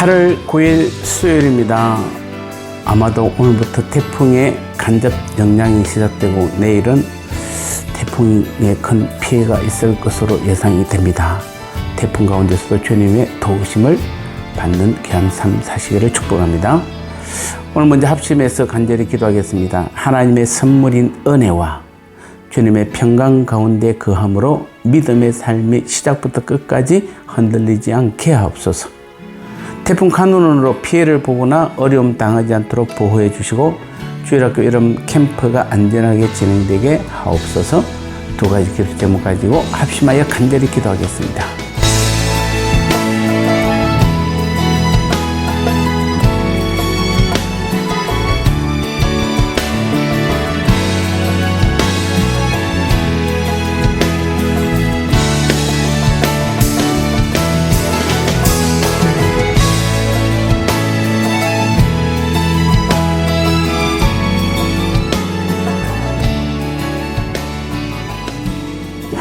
8월 9일 수요일입니다. 아마도 오늘부터 태풍의 간접 영향이 시작되고 내일은 태풍의 큰 피해가 있을 것으로 예상이 됩니다. 태풍 가운데서도 주님의 도우심을 받는 귀한 삶 사시기를 축복합니다. 오늘 먼저 합심해서 간절히 기도하겠습니다. 하나님의 선물인 은혜와 주님의 평강 가운데 거함으로 믿음의 삶이 시작부터 끝까지 흔들리지 않게 하옵소서. 태풍 카눈으로 피해를 보거나 어려움 당하지 않도록 보호해 주시고 주일학교 이름 캠프가 안전하게 진행되게 하옵소서. 두 가지 기도 제목 가지고 합심하여 간절히 기도하겠습니다.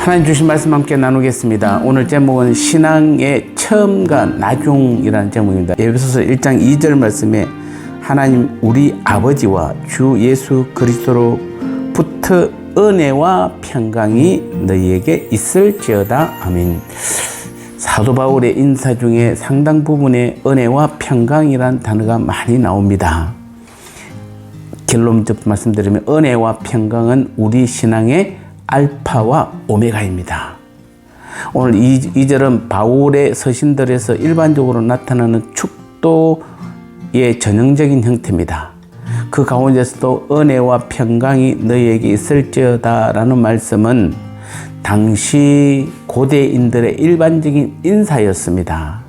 하나님 주신 말씀 함께 나누겠습니다. 오늘 제목은 신앙의 처음과 나중이라는 제목입니다. 에베소서 1장 2절 말씀에 하나님 우리 아버지와 주 예수 그리스도로부터 은혜와 평강이 너희에게 있을지어다. 아멘. 사도 바울의 인사 중에 상당 부분에 은혜와 평강이란 단어가 많이 나옵니다. 결론적 말씀드리면 은혜와 평강은 우리 신앙의 알파와 오메가입니다. 오늘 이 절은 바울의 서신들에서 일반적으로 나타나는 축도의 전형적인 형태입니다. 그 가운데서도 은혜와 평강이 너희에게 있을지어다 라는 말씀은 당시 고대인들의 일반적인 인사였습니다.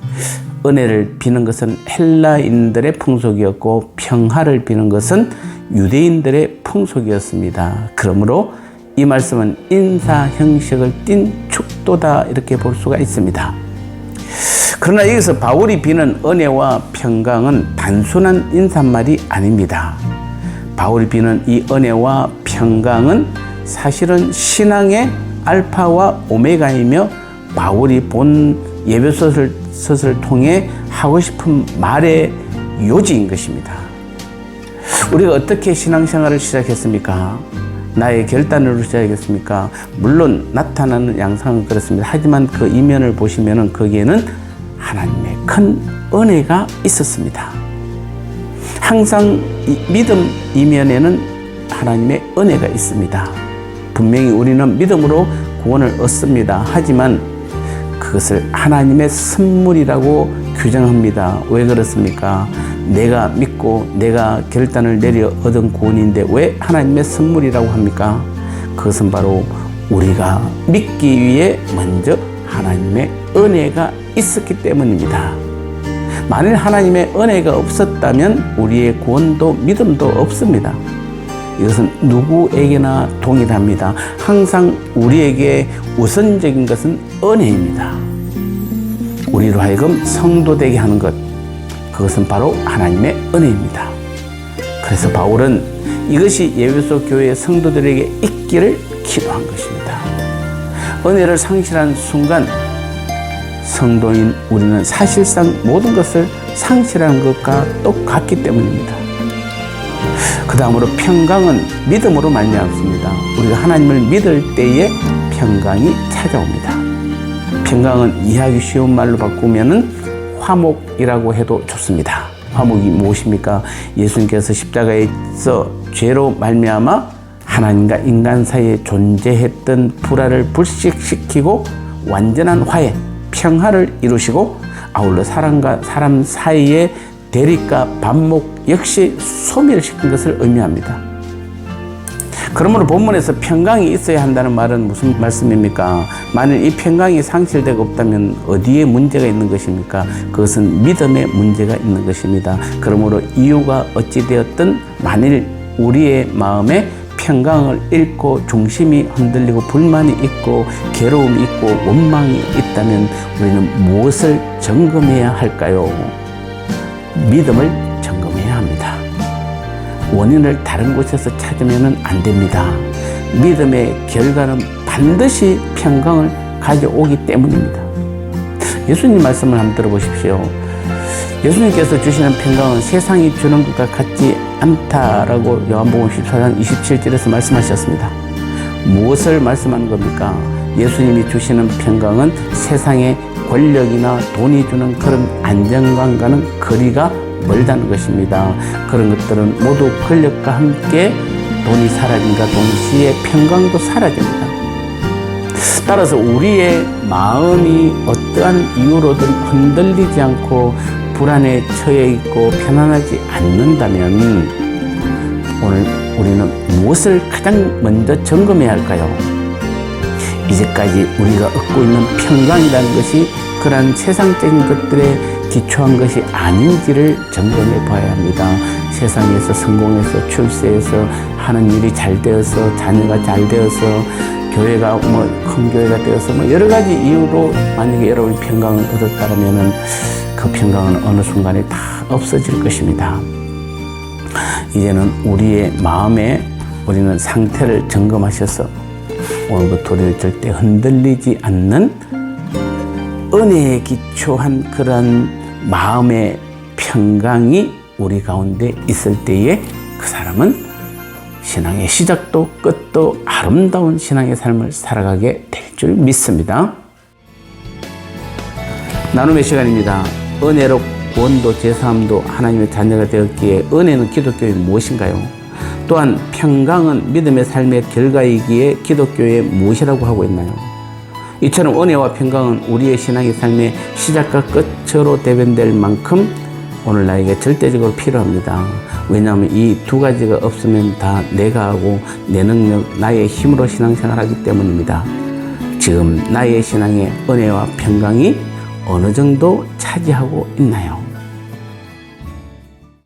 은혜를 비는 것은 헬라인들의 풍속이었고 평화를 비는 것은 유대인들의 풍속이었습니다. 그러므로 이 말씀은 인사 형식을 띤 축도다 이렇게 볼 수가 있습니다. 그러나 여기서 바울이 비는 은혜와 평강은 단순한 인사말이 아닙니다. 바울이 비는 이 은혜와 평강은 사실은 신앙의 알파와 오메가이며 바울이 본 에베소서를 통해 하고 싶은 말의 요지인 것입니다. 우리가 어떻게 신앙생활을 시작했습니까? 나의 결단으로 시작했습니까? 물론 나타나는 양상은 그렇습니다. 하지만 그 이면을 보시면 거기에는 하나님의 큰 은혜가 있었습니다. 항상 믿음 이면에는 하나님의 은혜가 있습니다. 분명히 우리는 믿음으로 구원을 얻습니다. 하지만 그것을 하나님의 선물이라고 규정합니다. 왜 그렇습니까? 내가 믿고 내가 결단을 내려 얻은 구원인데 왜 하나님의 선물이라고 합니까? 그것은 바로 우리가 믿기 위해 먼저 하나님의 은혜가 있었기 때문입니다. 만일 하나님의 은혜가 없었다면 우리의 구원도 믿음도 없습니다. 이것은 누구에게나 동일합니다. 항상 우리에게 우선적인 것은 은혜입니다. 우리로 하여금 성도 되게 하는 것, 그것은 바로 하나님의 은혜입니다. 그래서 바울은 이것이 에베소 교회 성도들에게 있기를 기도한 것입니다. 은혜를 상실한 순간 성도인 우리는 사실상 모든 것을 상실하는 것과 똑같기 때문입니다. 그 다음으로 평강은 믿음으로 말미암습니다. 우리가 하나님을 믿을 때에 평강이 찾아옵니다. 평강은 이해하기 쉬운 말로 바꾸면은 화목이라고 해도 좋습니다. 화목이 무엇입니까? 예수님께서 십자가에서 죄로 말미암아 하나님과 인간 사이에 존재했던 불화를 불식시키고 완전한 화해, 평화를 이루시고 아울러 사람과 사람 사이의 대립과 반목 역시 소멸시킨 것을 의미합니다. 그러므로 본문에서 평강이 있어야 한다는 말은 무슨 말씀입니까? 만일 이 평강이 상실되고 없다면 어디에 문제가 있는 것입니까? 그것은 믿음에 문제가 있는 것입니다. 그러므로 이유가 어찌되었든 만일 우리의 마음에 평강을 잃고 중심이 흔들리고 불만이 있고 괴로움이 있고 원망이 있다면 우리는 무엇을 점검해야 할까요? 믿음을 점검해야 합니다. 원인을 다른 곳에서 찾으면 안 됩니다. 믿음의 결과는 반드시 평강을 가져오기 때문입니다. 예수님 말씀을 한번 들어보십시오. 예수님께서 주시는 평강은 세상이 주는 것과 같지 않다라고 요한복음 14장 27절에서 말씀하셨습니다. 무엇을 말씀하는 겁니까? 예수님이 주시는 평강은 세상의 권력이나 돈이 주는 그런 안정감과는 거리가 멀다는 것입니다. 그런 것들은 모두 권력과 함께 돈이 사라진과 동시에 평강도 사라집니다. 따라서 우리의 마음이 어떠한 이유로든 흔들리지 않고 불안에 처해 있고 편안하지 않는다면 오늘 우리는 무엇을 가장 먼저 점검해야 할까요? 이제까지 우리가 얻고 있는 평강이라는 것이 그러한 세상적인 것들에 기초한 것이 아닌지를 점검해 봐야 합니다. 세상에서 성공해서 출세해서 하는 일이 잘 되어서 자녀가 잘 되어서 교회가 큰 교회가 되어서 여러 가지 이유로 만약에 여러분이 평강을 얻었다면은 그 평강은 어느 순간에 다 없어질 것입니다. 이제는 우리의 마음에 우리는 상태를 점검하셔서 오늘부터 우리를 절대 흔들리지 않는 은혜에 기초한 그런 마음의 평강이 우리 가운데 있을 때에 그 사람은 신앙의 시작도 끝도 아름다운 신앙의 삶을 살아가게 될 줄 믿습니다. 나눔의 시간입니다. 은혜로 구원도 제사함도 하나님의 자녀가 되었기에 은혜는 기독교의 무엇인가요? 또한 평강은 믿음의 삶의 결과이기에 기독교의 무엇이라고 하고 있나요? 이처럼 은혜와 평강은 우리의 신앙의 삶의 시작과 끝으로 대변될 만큼 오늘 나에게 절대적으로 필요합니다. 왜냐하면 이 두 가지가 없으면 다 내가 하고 내 능력, 나의 힘으로 신앙생활하기 때문입니다. 지금 나의 신앙의 은혜와 평강이 어느 정도 차지하고 있나요?